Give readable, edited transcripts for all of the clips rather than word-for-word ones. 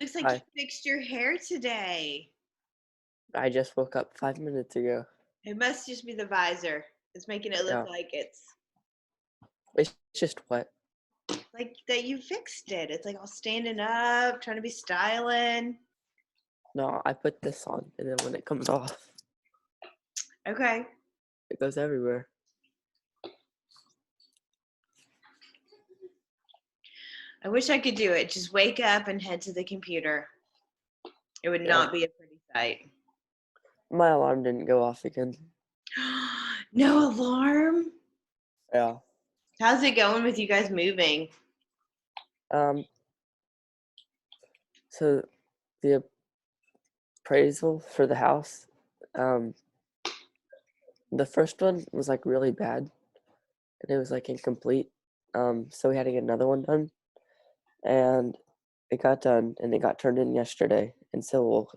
Looks like you Hi. fixed your hair today. I just woke up 5 minutes ago. It must just be the visor. It's making it look Yeah. like it's It's just wet. like that you fixed it. It's like all standing up, trying to be styling. No, I put this on, and then when it comes off, Okay. it goes everywhere. I wish I could do it. Just wake up and head to the computer. It would Yeah. not be a pretty sight. My alarm didn't go off again. No alarm? Yeah. How's it going with you guys moving? So the appraisal for the house, the first one was like really bad, and it was like incomplete. So we had to get another one done, and it got done, and it got turned in yesterday. And so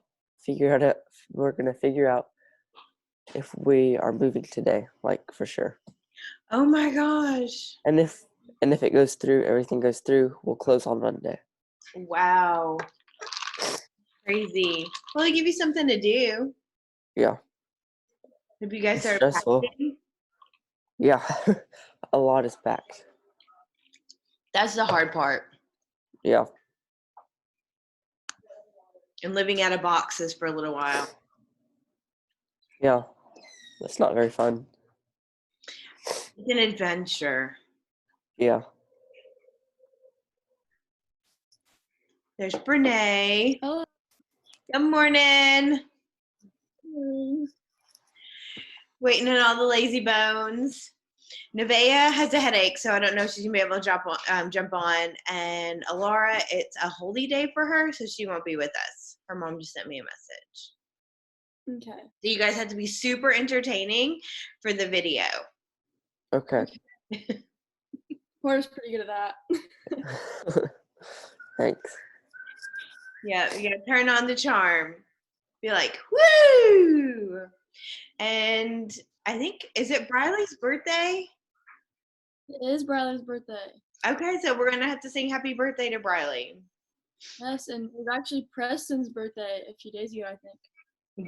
we're gonna figure out if we are moving today, like for sure. Oh my gosh. And if it goes through, everything goes through, we'll close on Monday. Wow. Crazy. Well, they give you something to do. Yeah. If you guys It's are stressful. packing, Yeah. A lot is packed. that's the hard part. Yeah. And living out of boxes for a little while. Yeah. That's not very fun. It's an adventure. Yeah. There's Brene. Hello. Good morning. Waiting on all the lazy bones. Nevaeh has a headache, so I don't know if she's gonna be able to jump on. And Alara, it's a holy day for her, so she won't be with us. Her mom just sent me a message. Okay. So you guys have to be super entertaining for the video. Okay. Porter's pretty good at that. Thanks. Yeah, you gotta turn on the charm. Be like, woo! And I think, is it Briley's birthday? It is Briley's birthday. Okay, so we're gonna have to sing happy birthday to Briley. Yes, and it was actually Preston's birthday a few days ago, I think.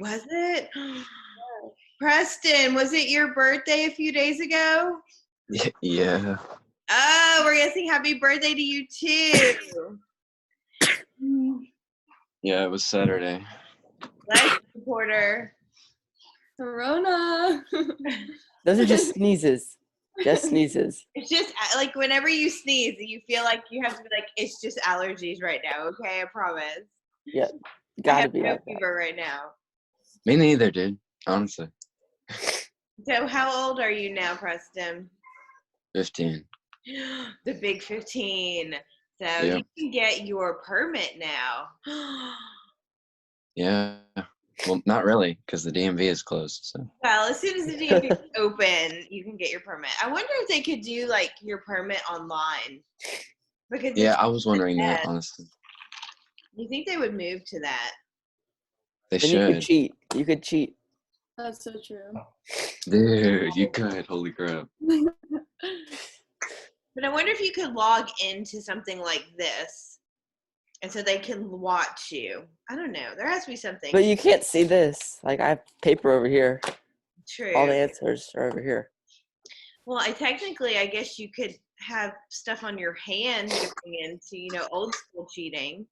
Was it? Preston, was it your birthday a few days ago? Yeah. Oh, we're gonna sing happy birthday to you too. Yeah, it was Saturday. Bless you, Porter. Corona. Those are just sneezes. Just sneezes. It's just like whenever you sneeze, you feel like you have to be like, it's just allergies right now, okay? I promise. Yeah. I Gotta have be no like that. fever right now. Me neither, dude. Honestly. So how old are you now, Preston? 15. The big 15. So Yeah. you can get your permit now. Yeah. Well, not really, because the DMV is closed. So. Well, as soon as the DMV is open, you can get your permit. I wonder if they could do like your permit online. Because Yeah, I was wondering that, honestly. You think they would move to that? They Then should. you could cheat. You could cheat. That's so true. Dude, you could. Holy crap. But I wonder if you could log into something like this, and so they can watch you. I don't know. There has to be something. But you can't see this. Like, I have paper over here. True. All the answers are over here. Well, I guess you could have stuff on your hand going into, old school cheating.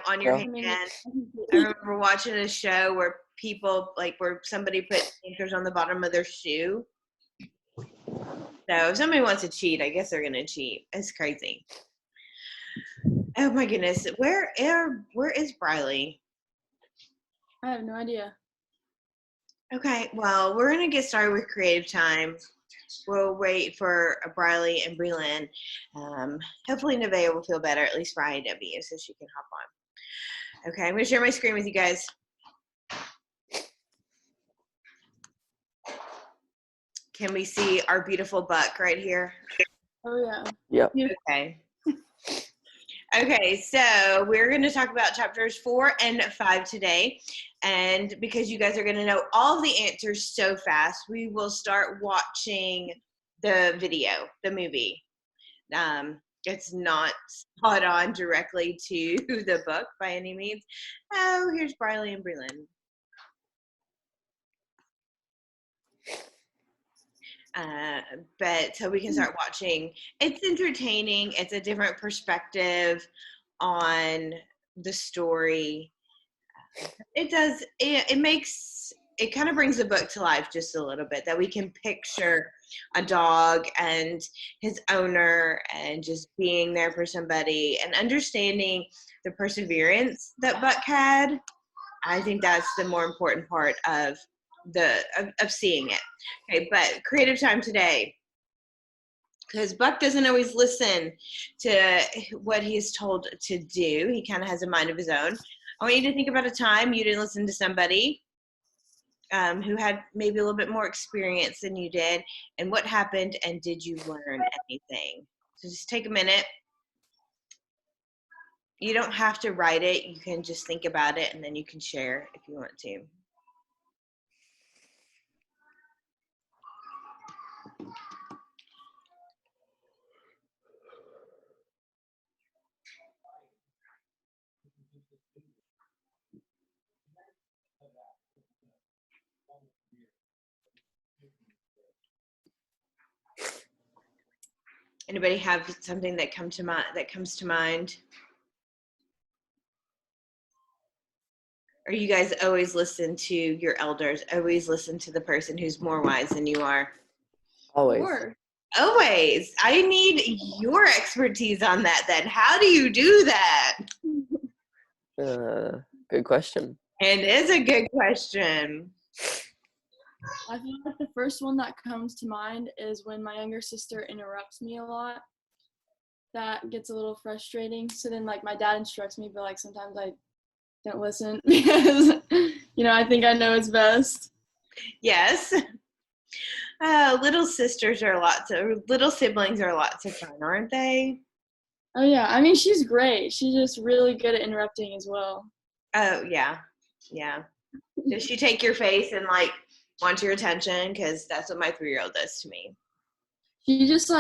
On your hand. I remember watching a show where where somebody put anchors on the bottom of their shoe. So if somebody wants to cheat, I guess they're gonna cheat. It's crazy. Oh my goodness, where is Briley? I have no idea. Okay, well, we're gonna get started with creative time. We'll wait for Briley and Breland. Hopefully Nevaeh will feel better, at least for IW, so she can hop on. Okay, I'm gonna share my screen with you guys. Can we see our beautiful buck right here? Oh yeah. Yep. Okay. Okay, so we're going to talk about chapters 4 and 5 today. And because you guys are going to know all the answers so fast, we will start watching the video, the movie. It's not spot on directly to the book by any means. Oh, here's Briley and Breland. But so we can start watching. It's entertaining. It's a different perspective on the story. It does. It kind of brings the book to life just a little bit, that we can picture a dog and his owner and just being there for somebody and understanding the perseverance that Buck had. I think that's the more important part of seeing it. Okay, but creative time today, because Buck doesn't always listen to what he's told to do. He kind of has a mind of his own. I want you to think about a time you didn't listen to somebody who had maybe a little bit more experience than you did, and what happened, and did you learn anything? So just take a minute. You don't have to write it. You can just think about it, and then you can share if you want to. Anybody have something that comes to mind? Or you guys always listen to your elders, always listen to the person who's more wise than you are? Always. Or Always. I need your expertise on that then. How do you do that? Good question. It is a good question. I feel like the first one that comes to mind is when my younger sister interrupts me a lot. That gets a little frustrating. So then, like, my dad instructs me, but, like, sometimes I don't listen because, I think I know it's best. Yes. Little siblings are lots of fun, aren't they? Oh, yeah. I mean, she's great. She's just really good at interrupting as well. Oh, yeah. Yeah. Does she take your face and, like, want your attention? Because that's what my 3-year-old does to me. She just,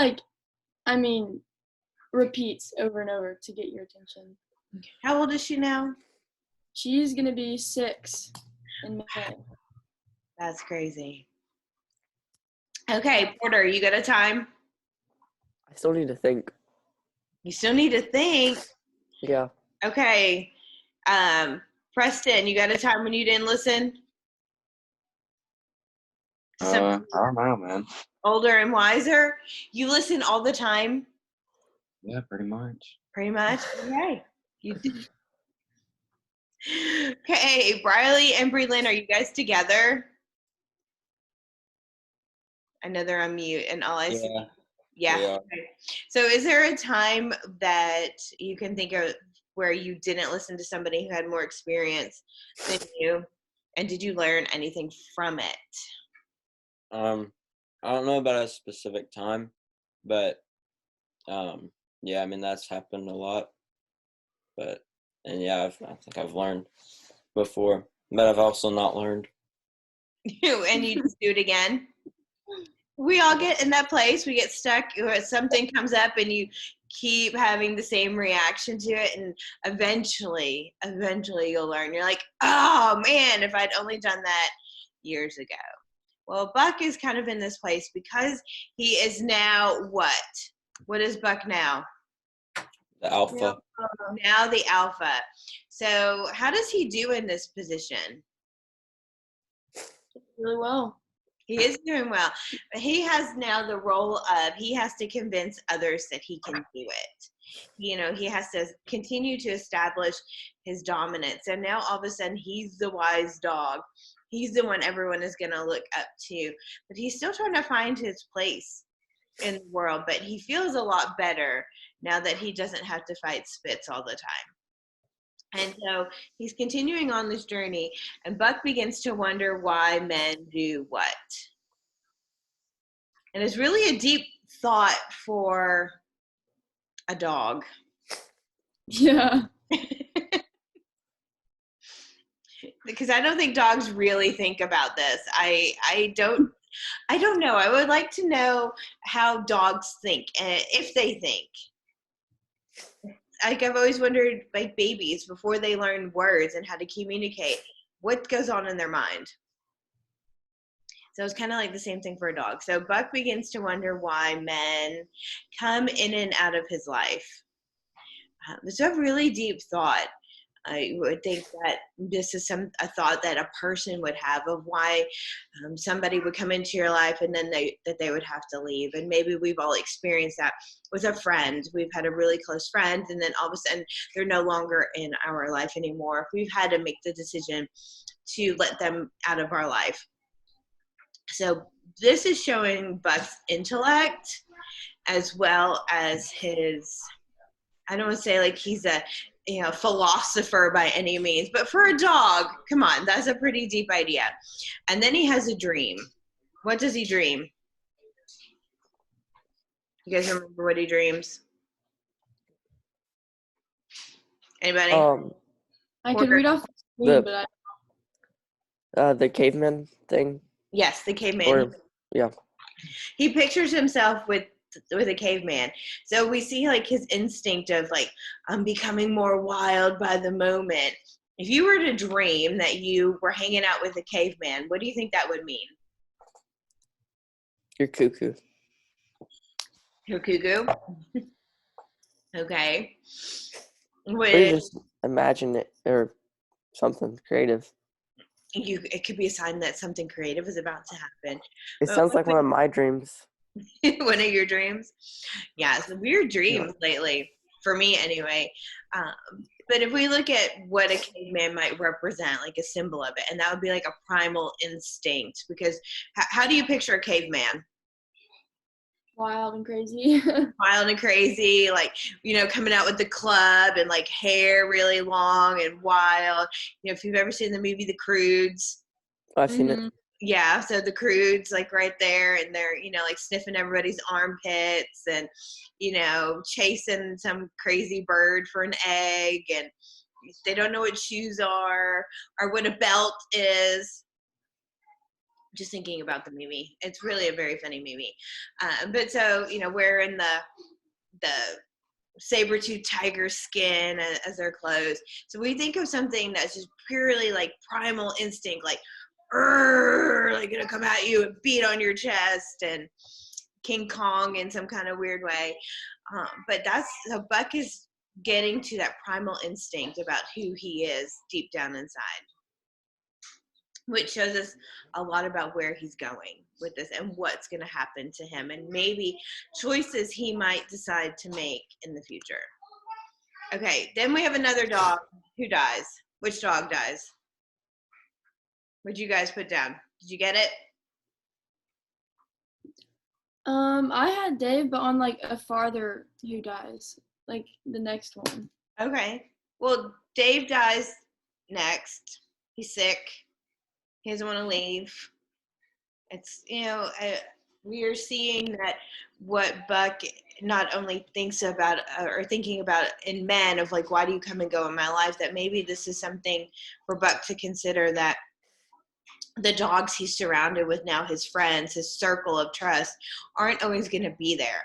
repeats over and over to get your attention. How old is she now? She's going to be 6 in May. That's crazy. Okay, Porter, you got a time? I still need to think. You still need to think. Yeah. Okay. Preston, you got a time when you didn't listen? I don't know, man. Older and wiser? You listen all the time? Yeah, pretty much. Pretty much? Okay. You did. Okay, Briley and Breland, are you guys together? I know they're on mute, and all I see. Yeah. Okay. So is there a time that you can think of where you didn't listen to somebody who had more experience than you, and did you learn anything from it? I don't know about a specific time, but yeah, I mean that's happened a lot. I think I've learned before, but I've also not learned. And you just do it again? We all get in that place. We get stuck, or something comes up and you keep having the same reaction to it, and eventually you'll learn. You're like, oh man, if I'd only done that years ago. Well, Buck is kind of in this place because he is now what? What is Buck now? The alpha. Now the alpha. So how does he do in this position? Really well. He is doing well. But he has now the role of, he has to convince others that he can do it. He has to continue to establish his dominance. And now all of a sudden he's the wise dog. He's the one everyone is going to look up to. But he's still trying to find his place in the world. But he feels a lot better now that he doesn't have to fight Spitz all the time. And so he's continuing on this journey, and Buck begins to wonder why men do what. And it's really a deep thought for a dog. Yeah. Because I don't think dogs really think about this. I don't know. I would like to know how dogs think, if they think. like I've always wondered, like babies before they learn words and how to communicate, what goes on in their mind. So it's kind of like the same thing for a dog. So Buck begins to wonder why men come in and out of his life. It's a really deep thought. I would think that this is a thought that a person would have of why somebody would come into your life and then they would have to leave. And maybe we've all experienced that with a friend. We've had a really close friend, and then all of a sudden they're no longer in our life anymore. We've had to make the decision to let them out of our life. So this is showing Buck's intellect as well as his, I don't want to say like he's a philosopher by any means, but for a dog, come on, that's a pretty deep idea. And then he has a dream. What does he dream? You guys remember what he dreams? Anybody? I could read off the screen, the caveman thing. Yes, the caveman. Or, yeah. He pictures himself with a caveman. So we see like his instinct of like, I'm becoming more wild by the moment. If you were to dream that you were hanging out with a caveman, what do you think that would mean? You're cuckoo. You're cuckoo? Okay. Or you just imagine it or something creative. It could be a sign that something creative is about to happen. It sounds like one of my dreams. One of your dreams? Yeah, it's weird dreams lately, for me anyway. But if we look at what a caveman might represent, like a symbol of it, and that would be like a primal instinct, because how do you picture a caveman? Wild and crazy. Wild and crazy, like, coming out with the club and like hair really long and wild. If you've ever seen the movie The Croods. I've seen it. Yeah, so the Croods, like right there, and they're, like sniffing everybody's armpits and, chasing some crazy bird for an egg, and they don't know what shoes are or what a belt is. Just thinking about the movie. It's really a very funny movie. But so, wearing the saber-tooth tiger skin as their clothes. So we think of something that's just purely like primal instinct, like, like gonna come at you and beat on your chest, and King Kong in some kind of weird way. But so Buck is getting to that primal instinct about who he is deep down inside, which shows us a lot about where he's going with this and what's going to happen to him, and maybe choices he might decide to make in the future. Okay, then we have another dog who dies. Which dog dies? What'd you guys put down? Did you get it? I had Dave, but on like a farther who dies, like the next one. Okay. Well, Dave dies next. He's sick. He doesn't want to leave. It's, we are seeing that what Buck not only thinks about or thinking about in men of like, why do you come and go in my life? That maybe this is something for Buck to consider, that the dogs he's surrounded with now, his friends, his circle of trust, aren't always going to be there.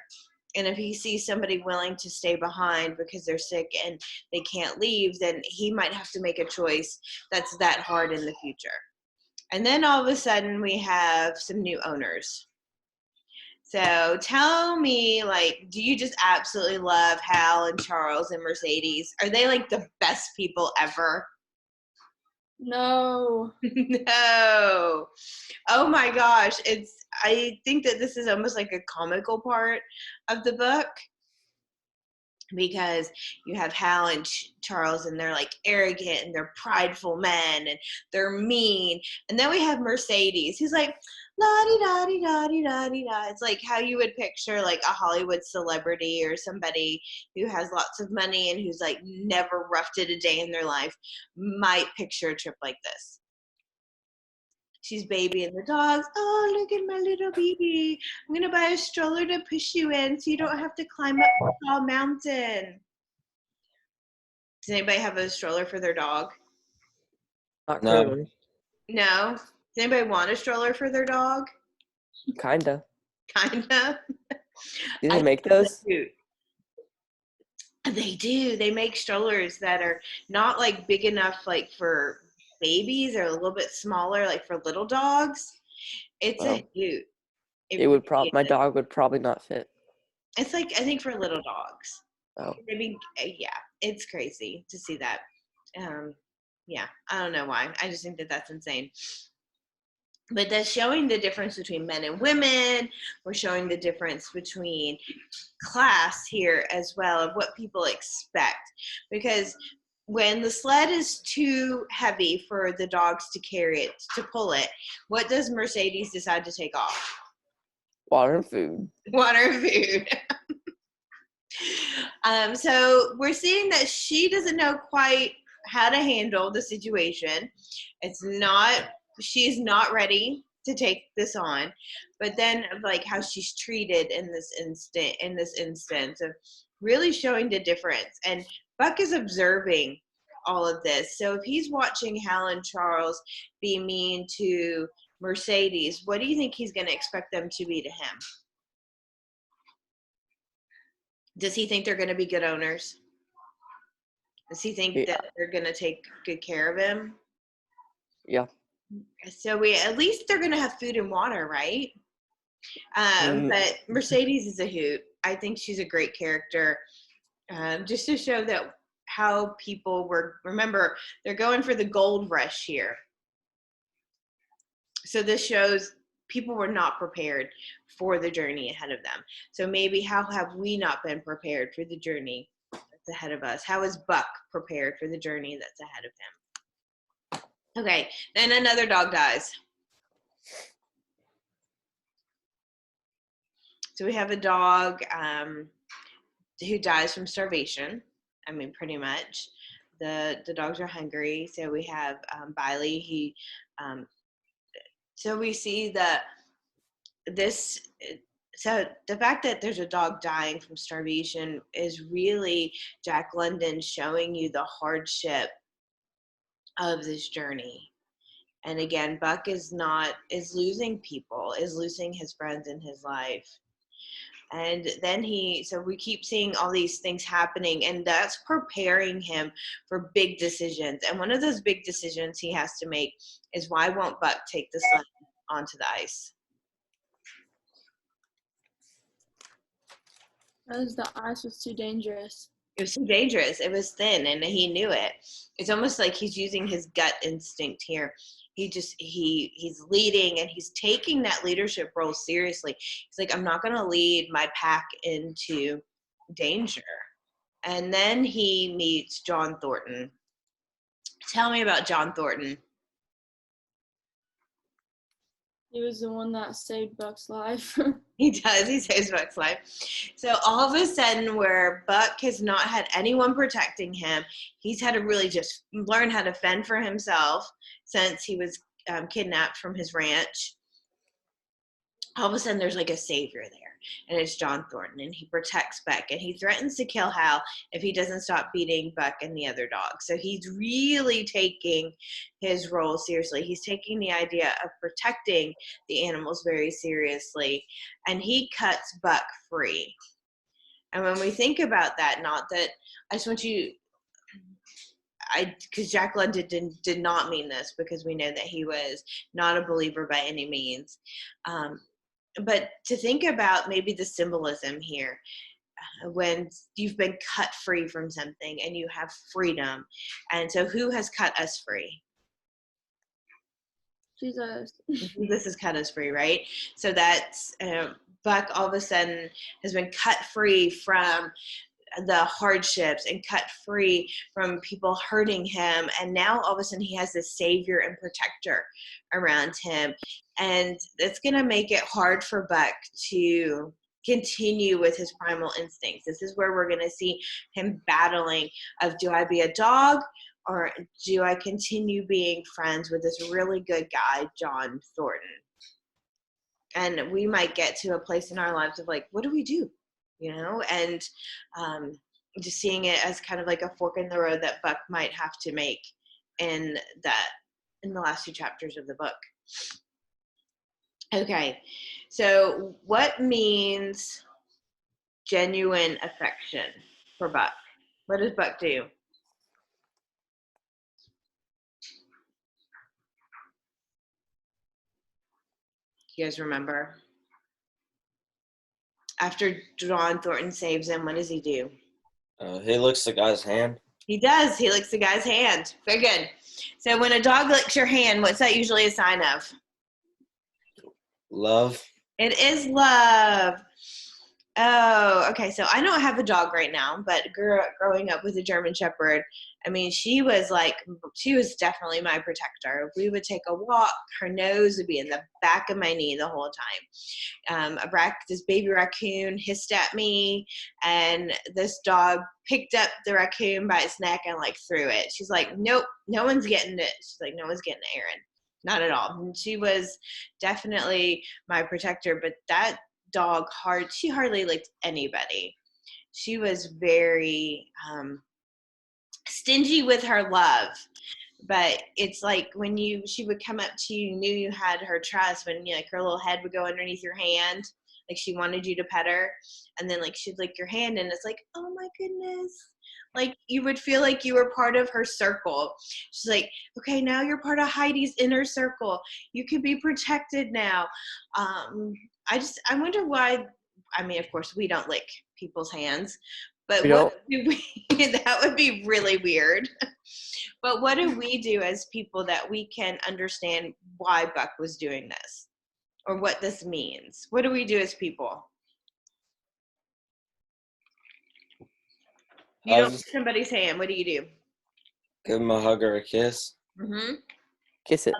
And if he sees somebody willing to stay behind because they're sick and they can't leave, then he might have to make a choice that's that hard in the future. And then all of a sudden we have some new owners. So tell me, like, do you just absolutely love Hal and Charles and Mercedes? Are they like the best people ever? No. No. Oh my gosh. I think that this is almost like a comical part of the book, because you have Hal and Charles, and they're like arrogant and they're prideful men and they're mean. And then we have Mercedes, who's like la-di-da-di-da-di-da-di-da. It's like how you would picture like a Hollywood celebrity or somebody who has lots of money and who's like never roughed it a day in their life might picture a trip like this. She's babying the dogs. Oh, look at my little baby. I'm going to buy a stroller to push you in so you don't have to climb up the tall mountain. Does anybody have a stroller for their dog? Not No. currently. No? Does anybody want a stroller for their dog? Kinda. Kinda. Do they make those? Cute. They do. They make strollers that are not like big enough like for babies, or a little bit smaller like for little dogs. It's a hoot. It would really my is. dog would probably not fit. It's like, I think, for little dogs. Oh. I mean, yeah, it's crazy to see that. Yeah, I don't know why. I just think that that's insane. But that's showing the difference between men and women. We're showing the difference between class here as well, of what people expect. Because when the sled is too heavy for the dogs to carry it, to pull it, what does Mercedes decide to take off? Water and food. Water and food. So we're seeing that she doesn't know quite how to handle the situation. She's not ready to take this on. But then, like, how she's treated in this instance of really showing the difference. And Buck is observing all of this. So if he's watching Hal and Charles be mean to Mercedes, what do you think he's going to expect them to be to him? Does he think they're going to be good owners? Does he think that they're going to take good care of him? Yeah. So at least they're going to have food and water, right? But Mercedes is a hoot. I think she's a great character, just to show that how people were. Remember, they're going for the gold rush here. So this shows people were not prepared for the journey ahead of them. So maybe how have we not been prepared for the journey that's ahead of us? How is Buck prepared for the journey that's ahead of him? Okay, then another dog dies. So we have a dog who dies from starvation. I mean, pretty much. The dogs are hungry. So we have Biley. So we see that so the fact that there's a dog dying from starvation is really Jack London showing you the hardship of this journey. And again, Buck is losing people, is losing his friends in his life. And then so we keep seeing all these things happening, and that's preparing him for big decisions. And one of those big decisions he has to make is, why won't Buck take the sled onto the ice? Because the ice was too dangerous. It was too dangerous. It was thin, and he knew it. It's almost like he's using his gut instinct here. He's leading, and he's taking that leadership role seriously. He's like, I'm not going to lead my pack into danger. And then he meets John Thornton. Tell me about John Thornton. He was the one that saved Buck's life. He does. He saves Buck's life. So all of a sudden, where Buck has not had anyone protecting him, he's had to really just learn how to fend for himself since he was kidnapped from his ranch. All of a sudden, there's like a savior there, and it's John Thornton, and he protects Buck, and he threatens to kill Hal if he doesn't stop beating Buck and the other dogs. So he's really taking his role seriously. He's taking the idea of protecting the animals very seriously, and he cuts Buck free. And when we think about that, not that I just want you, because Jack London did not mean this, because we know that he was not a believer by any means. But to think about maybe the symbolism here, when you've been cut free from something and you have freedom. And so who has cut us free? Jesus. Jesus has cut us free, right? So that's Buck all of a sudden has been cut free from the hardships and cut free from people hurting him, and now all of a sudden he has this savior and protector around him, and it's going to make it hard for Buck to continue with his primal instincts. This is where we're going to see him battling of, do I be a dog, or do I continue being friends with this really good guy, John Thornton? And we might get to a place in our lives of like, what do we do? And just seeing it as kind of like a fork in the road that Buck might have to make in the last 2 chapters of the book. Okay, so what means genuine affection for Buck? What does Buck do? You guys remember? After John Thornton saves him, what does he do? He licks the guy's hand. He does. He licks the guy's hand. Very good. So when a dog licks your hand, what's that usually a sign of? Love. It is love. Oh, okay. So I don't have a dog right now, but growing up with a German Shepherd, I mean, she was definitely my protector. If we would take a walk, her nose would be in the back of my knee the whole time. This baby raccoon hissed at me, and this dog picked up the raccoon by its neck and like threw it. She's like, nope, no one's getting it. She's like, no one's getting Aaron. Not at all. And she was definitely my protector, but that dog she hardly licked anybody. She was very stingy with her love, but it's like when she would come up to you, knew you had her trust, when like her little head would go underneath your hand, like she wanted you to pet her, and then like she'd lick your hand, and it's like, oh my goodness, like you would feel like you were part of her circle. She's like, okay, now you're part of Heidi's inner circle, you can be protected now. I wonder why. I mean, of course we don't lick people's hands, but what do we that would be really weird. But what do we do as people that we can understand why Buck was doing this or what this means? What do we do as people? You don't lick somebody's hand. What do you do? Give him a hug or a kiss. Mm-hmm. Kiss it.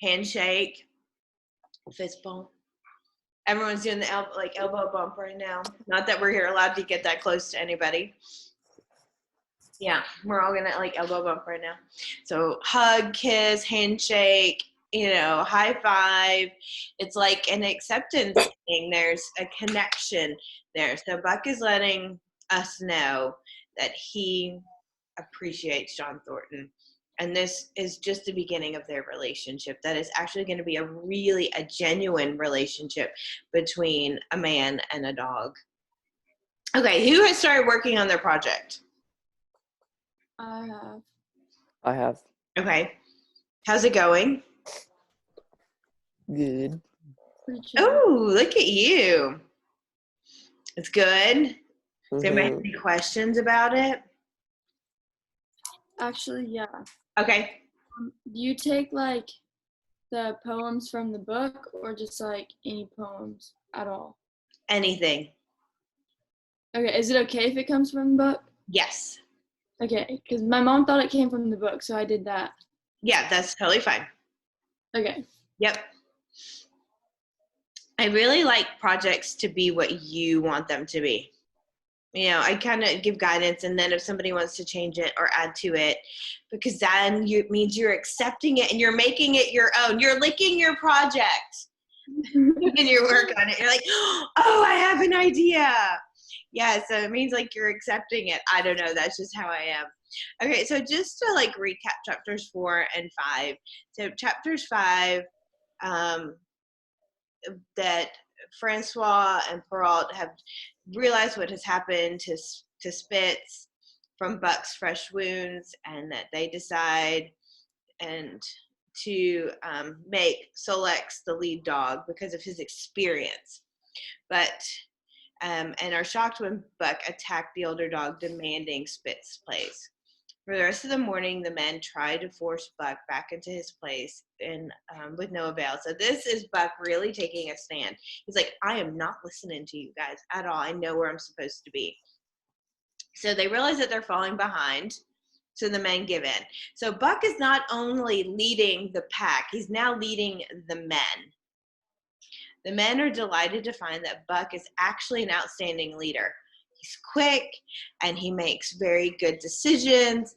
Handshake. Fist bump. Everyone's doing the elbow bump right now. Not that we're allowed to get that close to anybody. Yeah, we're all gonna like elbow bump right now. So hug, kiss, handshake, high five. It's like an acceptance thing. There's a connection there. So Buck is letting us know that he appreciates John Thornton. And this is just the beginning of their relationship. That is actually going to be a genuine relationship between a man and a dog. Okay, who has started working on their project? I have. Okay. How's it going? Good. Oh, look at you. It's good. Does anybody have Mm-hmm. any questions about it? Actually, yeah. Okay. Do you take like the poems from the book or just like any poems at all? Anything. Okay, is it okay if it comes from the book? Yes. Okay, because my mom thought it came from the book, so I did that. Yeah, that's totally fine. Okay. Yep. I really like projects to be what you want them to be. I kind of give guidance, and then if somebody wants to change it or add to it, because then it means you're accepting it and you're making it your own. You're licking your project and your work on it. You're like, oh, I have an idea. Yeah, so it means like you're accepting it. I don't know. That's just how I am. Okay, so just to like recap chapters 4 and 5. So chapters 5, that Francois and Perrault have realized what has happened to Spitz from Buck's fresh wounds, and that they decide to make Solex the lead dog because of his experience. But and are shocked when Buck attacked the older dog, demanding Spitz's place. For the rest of the morning, the men tried to force Buck back into his place, and with no avail. So this is Buck really taking a stand. He's like, I am not listening to you guys at all. I know where I'm supposed to be. So they realize that they're falling behind. So the men give in. So Buck is not only leading the pack, he's now leading the men. The men are delighted to find that Buck is actually an outstanding leader. He's quick, and he makes very good decisions,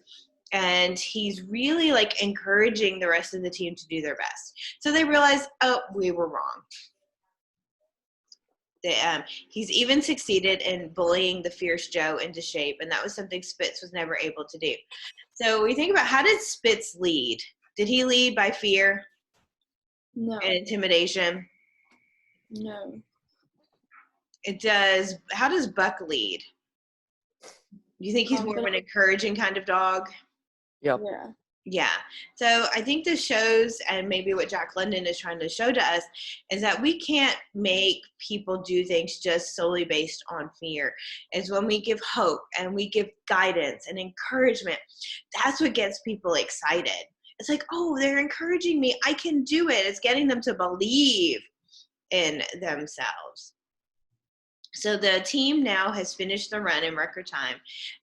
and he's really like encouraging the rest of the team to do their best. So they realize, oh, we were wrong. He's even succeeded in bullying the fierce Joe into shape, and that was something Spitz was never able to do. So we think about, how did Spitz lead? Did he lead by fear? No. And intimidation? No. How does Buck lead? Do you think he's more of an encouraging kind of dog? Yep. Yeah. Yeah. So I think this shows, and maybe what Jack London is trying to show to us, is that we can't make people do things just solely based on fear. It's when we give hope and we give guidance and encouragement. That's what gets people excited. It's like, oh, they're encouraging me. I can do it. It's getting them to believe in themselves. So the team now has finished the run in record time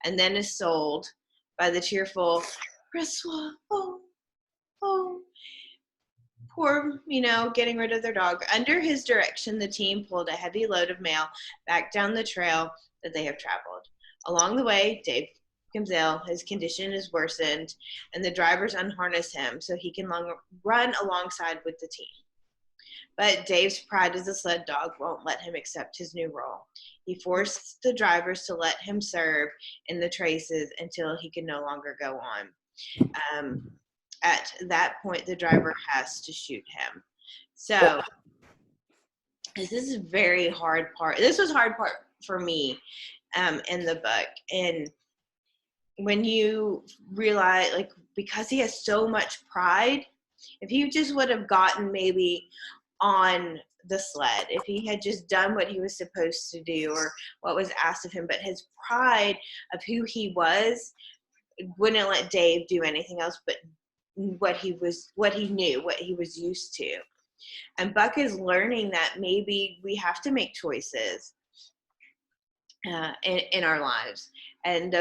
and then is sold by the cheerful Francois. Oh, poor, getting rid of their dog. Under his direction, the team pulled a heavy load of mail back down the trail that they have traveled. Along the way, Dave comes ill, his condition is worsened, and the drivers unharness him so he can run alongside with the team. But Dave's pride as a sled dog won't let him accept his new role. He forced the drivers to let him serve in the traces until he could no longer go on. At that point, the driver has to shoot him. So this is a very hard part. This was a hard part for me in the book. And when you realize, like, because he has so much pride, if he just would have gotten maybe on the sled, if he had just done what he was supposed to do or what was asked of him, but his pride of who he was wouldn't let Dave do anything else but what he knew, what he was used to. And Buck is learning that maybe we have to make choices in our lives, and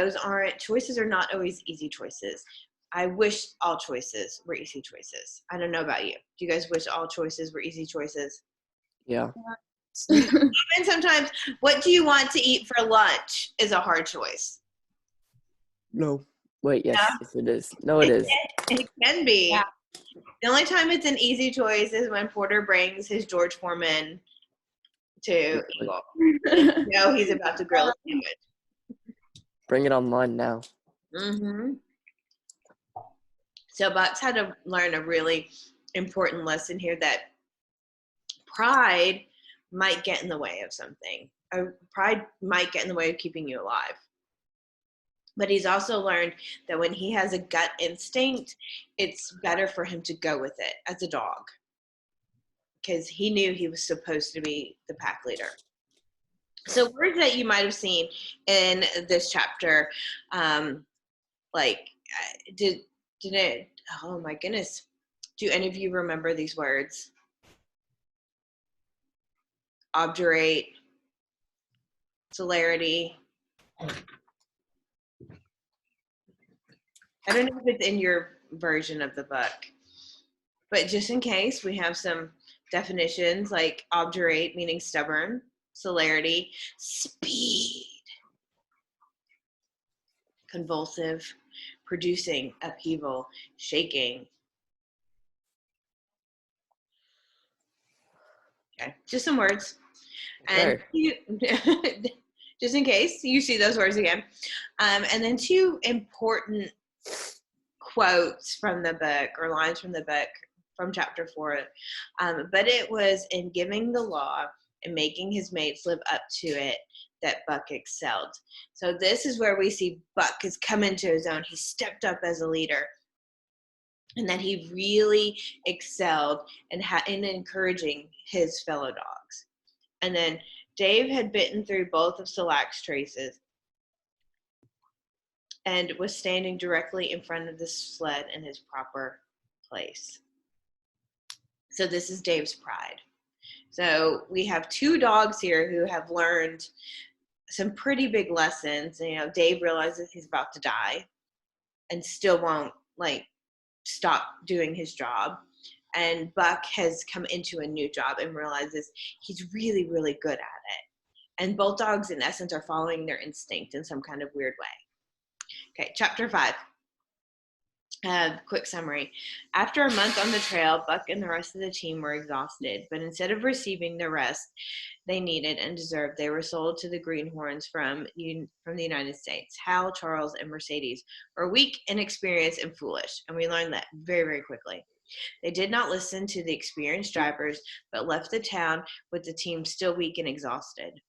choices are not always easy choices. I wish all choices were easy choices. I don't know about you. Do you guys wish all choices were easy choices? Yeah. Even sometimes, what do you want to eat for lunch is a hard choice. No. Wait, yes, yes it is. No, it is. It can be. Yeah. The only time it's an easy choice is when Porter brings his George Foreman to Eagle. He's about to grill a sandwich. Bring it online now. Mm-hmm. So Buck's had to learn a really important lesson here, that pride might get in the way of something. Pride might get in the way of keeping you alive. But he's also learned that when he has a gut instinct, it's better for him to go with it as a dog, because he knew he was supposed to be the pack leader. So words that you might have seen in this chapter, did it, oh my goodness, do any of you remember these words? Obdurate, celerity. I don't know if it's in your version of the book, but just in case, we have some definitions, like obdurate, meaning stubborn, celerity, speed, convulsive, producing upheaval, shaking. Okay, just some words. Okay. And just in case you see those words again. And then two important quotes from the book, or lines from the book, from chapter 4. But it was in giving the law and making his mates live up to it that Buck excelled. So this is where we see Buck has come into his own. He stepped up as a leader, and that he really excelled in encouraging his fellow dogs. And then Dave had bitten through both of Salak's traces and was standing directly in front of the sled in his proper place. So this is Dave's pride. So we have two dogs here who have learned some pretty big lessons. Dave realizes he's about to die and still won't stop doing his job. And Buck has come into a new job and realizes he's really, really good at it. And both dogs, in essence, are following their instinct in some kind of weird way. Okay, chapter 5. Quick summary. After a month on the trail, Buck and the rest of the team were exhausted, but instead of receiving the rest they needed and deserved, they were sold to the greenhorns from the United States. Hal, Charles, and Mercedes were weak, inexperienced, and foolish, and we learned that very, very quickly. They did not listen to the experienced drivers, but left the town with the team still weak and exhausted.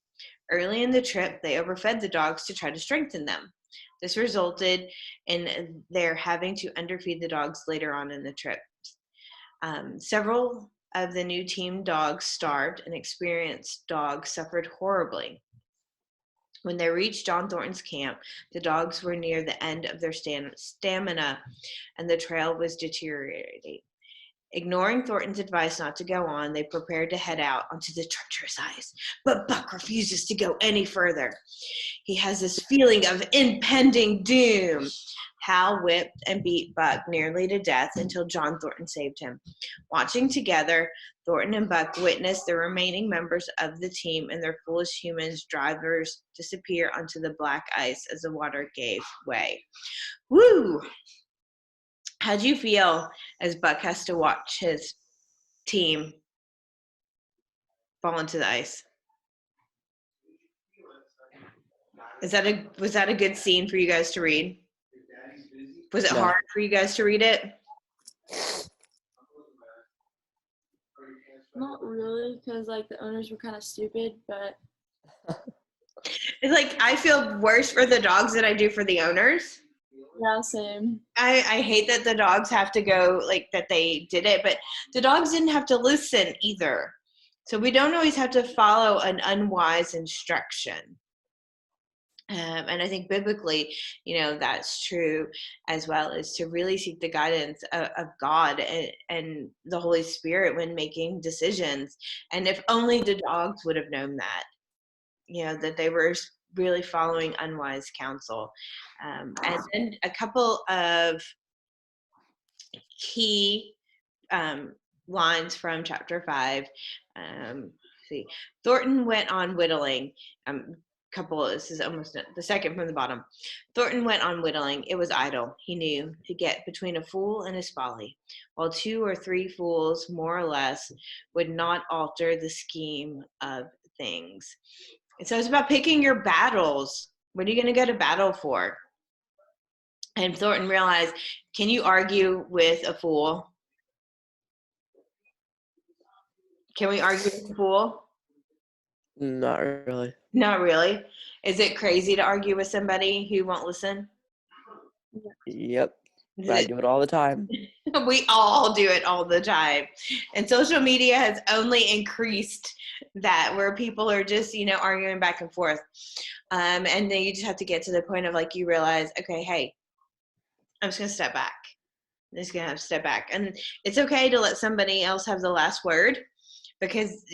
Early in the trip, they overfed the dogs to try to strengthen them. This resulted in their having to underfeed the dogs later on in the trip. Several of the new team dogs starved, and experienced dogs suffered horribly. When they reached John Thornton's camp, the dogs were near the end of their stamina, and the trail was deteriorating. Ignoring Thornton's advice not to go on, they prepared to head out onto the treacherous ice. But Buck refuses to go any further. He has this feeling of impending doom. Hal whipped and beat Buck nearly to death until John Thornton saved him. Watching together, Thornton and Buck witnessed the remaining members of the team and their foolish humans drivers disappear onto the black ice as the water gave way. Woo! How do you feel as Buck has to watch his team fall into the ice? Was that a good scene for you guys to read? Was it hard for you guys to read it? Not really, because like the owners were kind of stupid, but It's like I feel worse for the dogs than I do for the owners. yeah, same. I hate that the dogs have to go, like that they did it, but the dogs didn't have to listen either. So we don't always have to follow an unwise instruction. And I think biblically, that's true, as well as to really seek the guidance of God and the Holy Spirit when making decisions. And if only the dogs would have known that, that they were really following unwise counsel. And then a couple of key lines from chapter 5. See, Thornton went on whittling. This is almost the second from the bottom. Thornton went on whittling. It was idle, he knew, to get between a fool and his folly, while 2 or 3 fools, more or less, would not alter the scheme of things. And so it's about picking your battles. What are you going to go to battle for? And Thornton realized, can you argue with a fool? Can we argue with a fool? Not really. Not really. Is it crazy to argue with somebody who won't listen? Yep. I do it all the time. We all do it all the time. And social media has only increased that, where people are just, arguing back and forth. And then you just have to get to the point of you realize, okay, hey, I'm just going to step back. I'm just going to have to step back. And it's okay to let somebody else have the last word, because,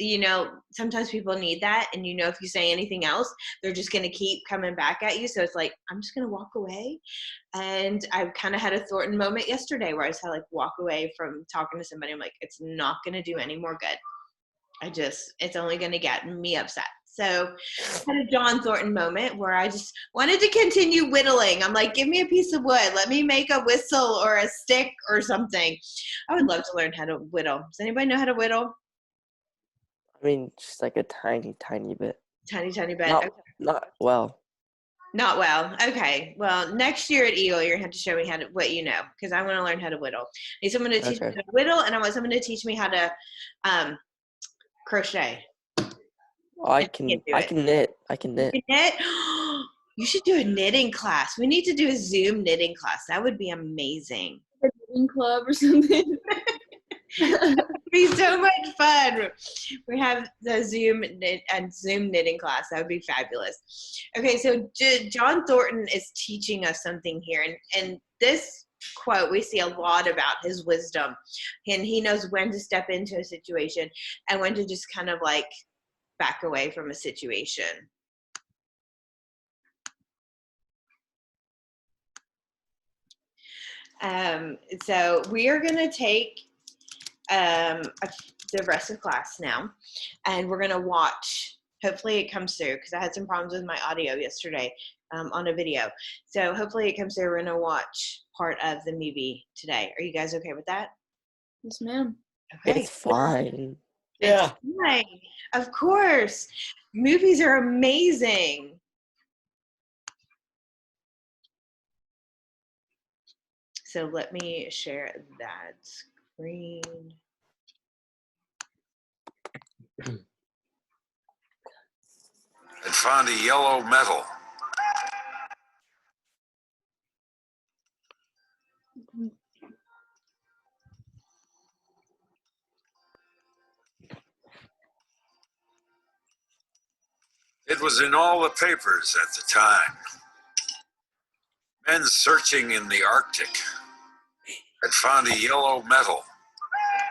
sometimes people need that. And, if you say anything else, they're just going to keep coming back at you. So it's I'm just going to walk away. And I've kind of had a Thornton moment yesterday where I just had walk away from talking to somebody. I'm it's not going to do any more good. It's only going to get me upset. So I had a John Thornton moment where I just wanted to continue whittling. I'm give me a piece of wood. Let me make a whistle or a stick or something. I would love to learn how to whittle. Does anybody know how to whittle? I mean, just a tiny, tiny bit. Tiny bit. Not well. Not well. Okay. Well, next year at Eagle, you're going to have to show me what you know, because I want to learn how to whittle. I need someone to teach me how to whittle, and I want someone to teach me how to crochet. Oh, I can knit. I can knit. You can knit? You should do a knitting class. We need to do a Zoom knitting class. That would be amazing. A knitting club or something. It'd be so much fun. We have the Zoom knitting class. That would be fabulous. Okay, so John Thornton is teaching us something here, and this quote, we see a lot about his wisdom, and he knows when to step into a situation and when to just kind of back away from a situation. So we are going to take the rest of class now, and we're going to watch. Hopefully it comes through, because I had some problems with my audio yesterday on a video. So hopefully it comes through. We're going to watch part of the movie today. Are you guys okay with that? Yes, ma'am. Okay. It's fine. Yeah. It's fine. Of course. Movies are amazing. So let me share that screen. Had found a yellow metal. It was in all the papers at the time. Men searching in the Arctic had found a yellow metal